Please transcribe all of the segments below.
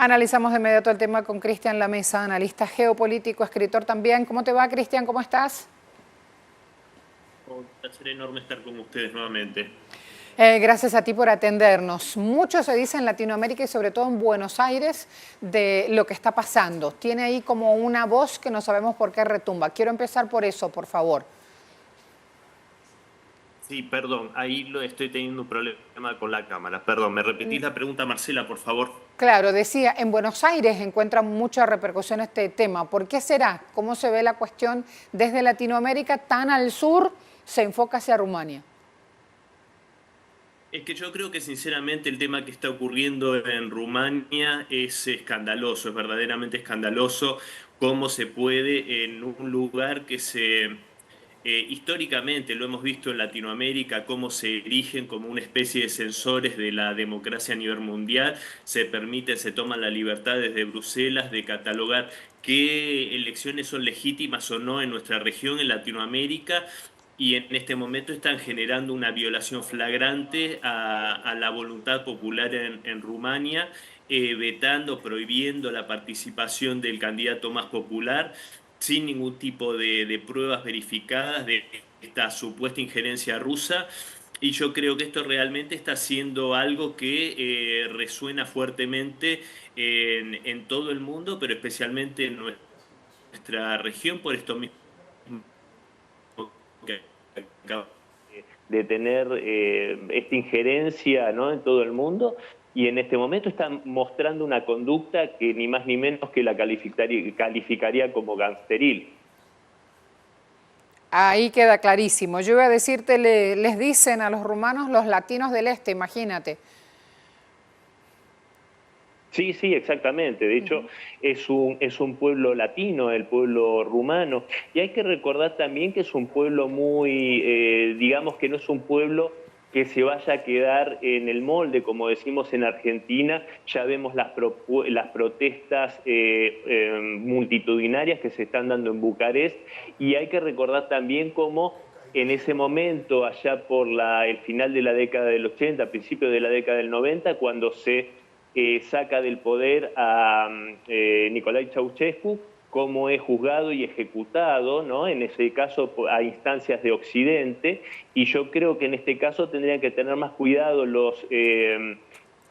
Analizamos de inmediato el tema con Cristian Lamesa, analista geopolítico, escritor también. ¿Cómo te va, Cristian? ¿Cómo estás? Un placer enorme estar con ustedes nuevamente. Gracias a ti por atendernos. Mucho se dice en Latinoamérica y sobre todo en Buenos Aires de lo que está pasando. Tiene ahí como una voz que no sabemos por qué retumba. Quiero empezar por eso, por favor. Sí, perdón, ahí estoy teniendo un problema con la cámara. Perdón, ¿me repetís la pregunta, Marcela, por favor? Claro, decía, en Buenos Aires encuentra mucha repercusión este tema. ¿Por qué será? ¿Cómo se ve la cuestión desde Latinoamérica tan al sur se enfoca hacia Rumania? Es que yo creo que sinceramente el tema que está ocurriendo en Rumania es escandaloso, es verdaderamente escandaloso cómo se puede en un lugar que históricamente lo hemos visto en Latinoamérica, cómo se erigen como una especie de sensores de la democracia a nivel mundial, se toman la libertad desde Bruselas de catalogar qué elecciones son legítimas o no en nuestra región, en Latinoamérica, y en este momento están generando una violación flagrante a la voluntad popular en Rumania, vetando, prohibiendo la participación del candidato más popular sin ningún tipo de pruebas verificadas de esta supuesta injerencia rusa. Y yo creo que esto realmente está siendo algo que resuena fuertemente en todo el mundo, pero especialmente en nuestra región, por esto mismo que acaba de tener esta injerencia, ¿no?, en todo el mundo, y en este momento están mostrando una conducta que ni más ni menos que la calificaría como gangsteril. Ahí queda clarísimo. Yo iba a decirte, les dicen a los rumanos los latinos del este, imagínate. Sí, sí, exactamente. De hecho, es un pueblo latino, el pueblo rumano. Y hay que recordar también que es un pueblo muy, digamos que no es un pueblo que se vaya a quedar en el molde, como decimos en Argentina. Ya vemos las protestas multitudinarias que se están dando en Bucarest. Y hay que recordar también cómo en ese momento, allá por el final de la década del 80, principio de la década del 90, cuando se saca del poder a Nicolae Ceausescu, cómo es juzgado y ejecutado, ¿no?, en ese caso a instancias de Occidente, y yo creo que en este caso tendrían que tener más cuidado los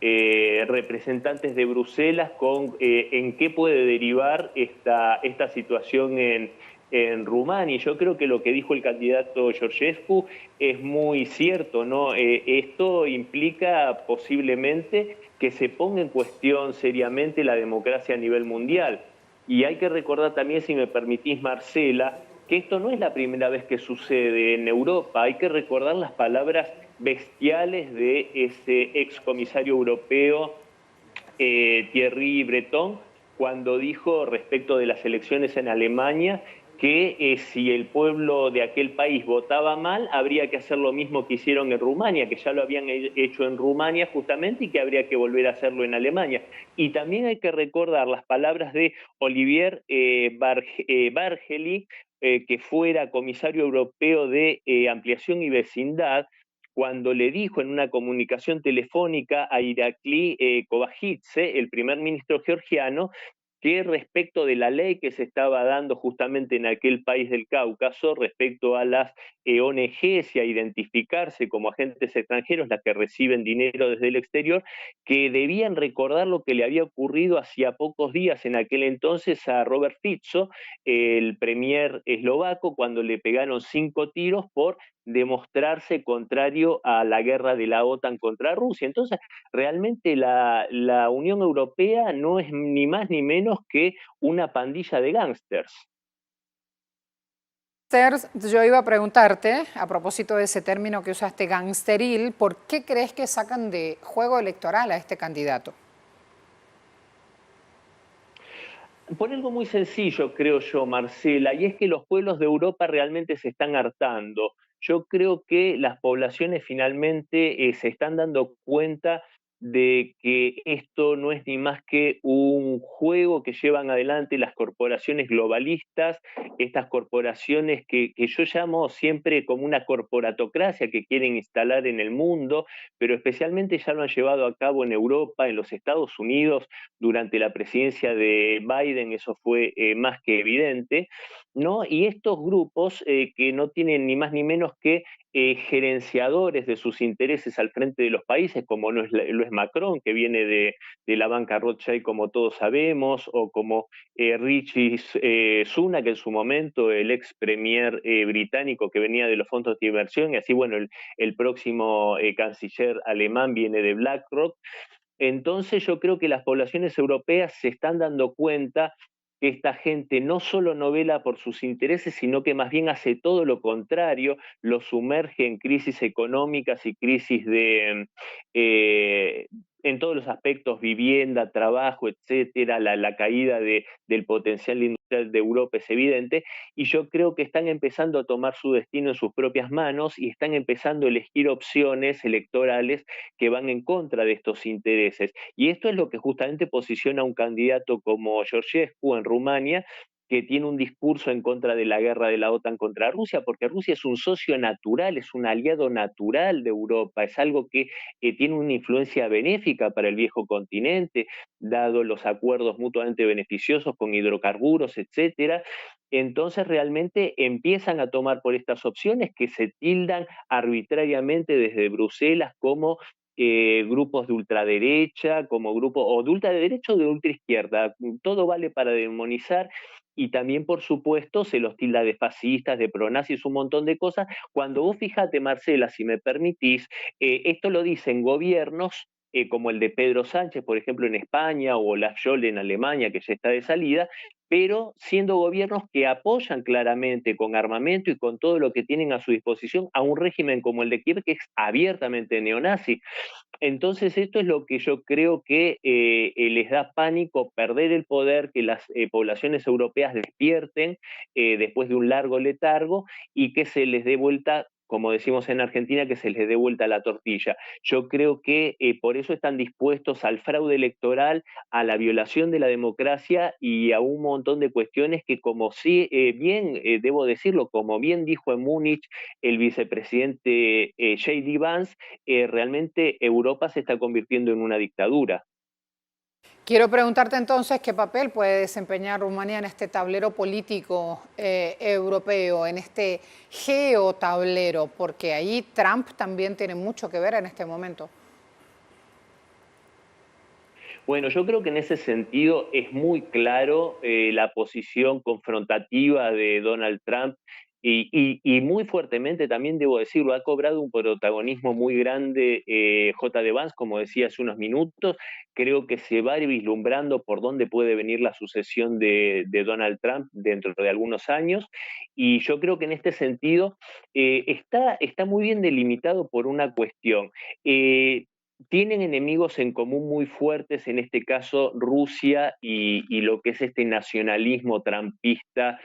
representantes de Bruselas con en qué puede derivar esta situación en Rumania. Y yo creo que lo que dijo el candidato Georgescu es muy cierto, ¿no? Esto implica posiblemente que se ponga en cuestión seriamente la democracia a nivel mundial. Y hay que recordar también, si me permitís, Marcela, que esto no es la primera vez que sucede en Europa. Hay que recordar las palabras bestiales de ese excomisario europeo Thierry Breton, cuando dijo respecto de las elecciones en Alemania que si el pueblo de aquel país votaba mal, habría que hacer lo mismo que hicieron en Rumania, que ya lo habían hecho en Rumania justamente y que habría que volver a hacerlo en Alemania. Y también hay que recordar las palabras de Olivier Bargeli, que fuera comisario europeo de ampliación y vecindad, cuando le dijo en una comunicación telefónica a Irakli Kobakidze, el primer ministro georgiano, que respecto de la ley que se estaba dando justamente en aquel país del Cáucaso, respecto a las ONGs y a identificarse como agentes extranjeros, las que reciben dinero desde el exterior, que debían recordar lo que le había ocurrido hacía pocos días en aquel entonces a Robert Fico, el premier eslovaco, cuando le pegaron 5 tiros por demostrarse contrario a la guerra de la OTAN contra Rusia. Entonces, realmente la Unión Europea no es ni más ni menos que una pandilla de gángsters. Yo iba a preguntarte, a propósito de ese término que usaste, gangsteril, ¿por qué crees que sacan de juego electoral a este candidato? Por algo muy sencillo, creo yo, Marcela, y es que los pueblos de Europa realmente se están hartando. Yo creo que las poblaciones finalmente se están dando cuenta de que esto no es ni más que un juego que llevan adelante las corporaciones globalistas, estas corporaciones que yo llamo siempre como una corporatocracia que quieren instalar en el mundo, pero especialmente ya lo han llevado a cabo en Europa, en los Estados Unidos, durante la presidencia de Biden, eso fue más que evidente, ¿no? Y estos grupos que no tienen ni más ni menos que gerenciadores de sus intereses al frente de los países, como lo es Macron, que viene de la banca Rothschild, como todos sabemos, o como Rishi Sunak, en su momento, el ex premier británico que venía de los fondos de inversión, y así, bueno, el próximo canciller alemán viene de BlackRock. Entonces yo creo que las poblaciones europeas se están dando cuenta que esta gente no solo no vela por sus intereses, sino que más bien hace todo lo contrario, los sumerge en crisis económicas y crisis eh, en todos los aspectos, vivienda, trabajo, etcétera, la caída del potencial industrial de Europa es evidente, y yo creo que están empezando a tomar su destino en sus propias manos y están empezando a elegir opciones electorales que van en contra de estos intereses. Y esto es lo que justamente posiciona a un candidato como Georgescu en Rumania, que tiene un discurso en contra de la guerra de la OTAN contra Rusia, porque Rusia es un socio natural, es un aliado natural de Europa, es algo que tiene una influencia benéfica para el viejo continente, dado los acuerdos mutuamente beneficiosos con hidrocarburos, etcétera. Entonces realmente empiezan a tomar por estas opciones que se tildan arbitrariamente desde Bruselas como grupos de ultraderecha, como grupos o de ultraderecha o de ultraizquierda. Todo vale para demonizar y también, por supuesto, se los tilda de fascistas, de pronazis, un montón de cosas. Cuando vos fijate, Marcela, si me permitís, esto lo dicen gobiernos como el de Pedro Sánchez, por ejemplo, en España, o Olaf Scholz en Alemania, que ya está de salida, pero siendo gobiernos que apoyan claramente con armamento y con todo lo que tienen a su disposición a un régimen como el de Kiev, que es abiertamente neonazi. Entonces esto es lo que yo creo que les da pánico perder el poder, que las poblaciones europeas despierten después de un largo letargo y que se les dé vuelta, como decimos en Argentina, que se les dé vuelta la tortilla. Yo creo que por eso están dispuestos al fraude electoral, a la violación de la democracia y a un montón de cuestiones que, como sí, bien, debo decirlo, como bien dijo en Múnich el vicepresidente J.D. Vance, realmente Europa se está convirtiendo en una dictadura. Quiero preguntarte entonces qué papel puede desempeñar Rumanía en este tablero político europeo, en este geotablero, porque ahí Trump también tiene mucho que ver en este momento. Bueno, yo creo que en ese sentido es muy claro la posición confrontativa de Donald Trump y muy fuertemente, también debo decirlo, ha cobrado un protagonismo muy grande J.D. Vance, como decía hace unos minutos. Creo que se va vislumbrando por dónde puede venir la sucesión de Donald Trump dentro de algunos años. Y yo creo que en este sentido está muy bien delimitado por una cuestión. Tienen enemigos en común muy fuertes, en este caso Rusia y lo que es este nacionalismo trampista,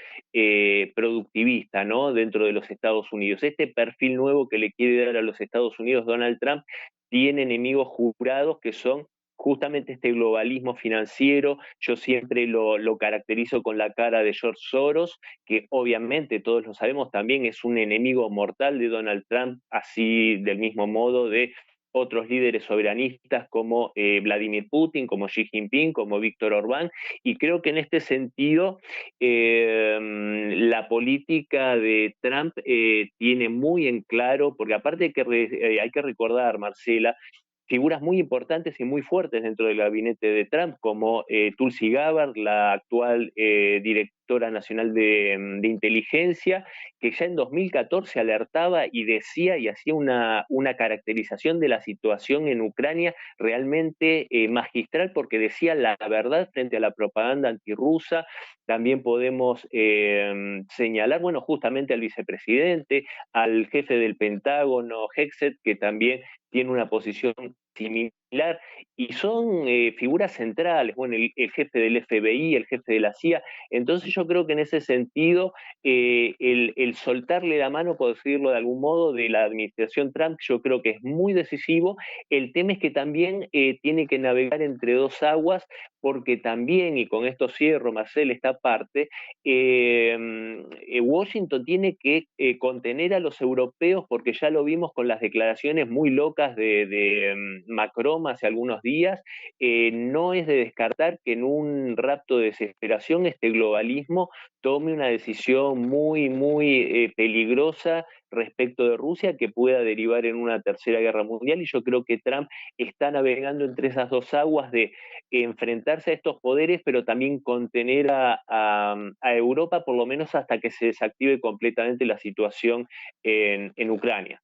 productivista, ¿no? Dentro de los Estados Unidos. Este perfil nuevo que le quiere dar a los Estados Unidos Donald Trump tiene enemigos jurados que son justamente este globalismo financiero. Yo siempre lo caracterizo con la cara de George Soros, que obviamente todos lo sabemos también es un enemigo mortal de Donald Trump, así del mismo modo de otros líderes soberanistas como Vladimir Putin, como Xi Jinping, como Víctor Orbán, y creo que en este sentido la política de Trump tiene muy en claro, porque aparte hay que recordar, Marcela, figuras muy importantes y muy fuertes dentro del gabinete de Trump, como Tulsi Gabbard, la actual directora nacional de inteligencia, que ya en 2014 alertaba y decía y hacía una caracterización de la situación en Ucrania realmente magistral, porque decía la verdad frente a la propaganda antirrusa. También podemos señalar, bueno, justamente al vicepresidente, al jefe del Pentágono, Hexet, que también tiene una posición similar, y son figuras centrales, bueno, el jefe del FBI, el jefe de la CIA, entonces yo creo que en ese sentido el soltarle la mano, por decirlo de algún modo, de la administración Trump, yo creo que es muy decisivo. El tema es que también tiene que navegar entre dos aguas, porque también, y con esto cierro, Marcel, esta parte, Washington tiene que contener a los europeos, porque ya lo vimos con las declaraciones muy locas de Macron hace algunos días. No es de descartar que en un rapto de desesperación este globalismo tome una decisión muy peligrosa respecto de Rusia, que pueda derivar en una tercera guerra mundial, y yo creo que Trump está navegando entre esas dos aguas de enfrentarse a estos poderes, pero también contener a Europa, por lo menos hasta que se desactive completamente la situación en Ucrania.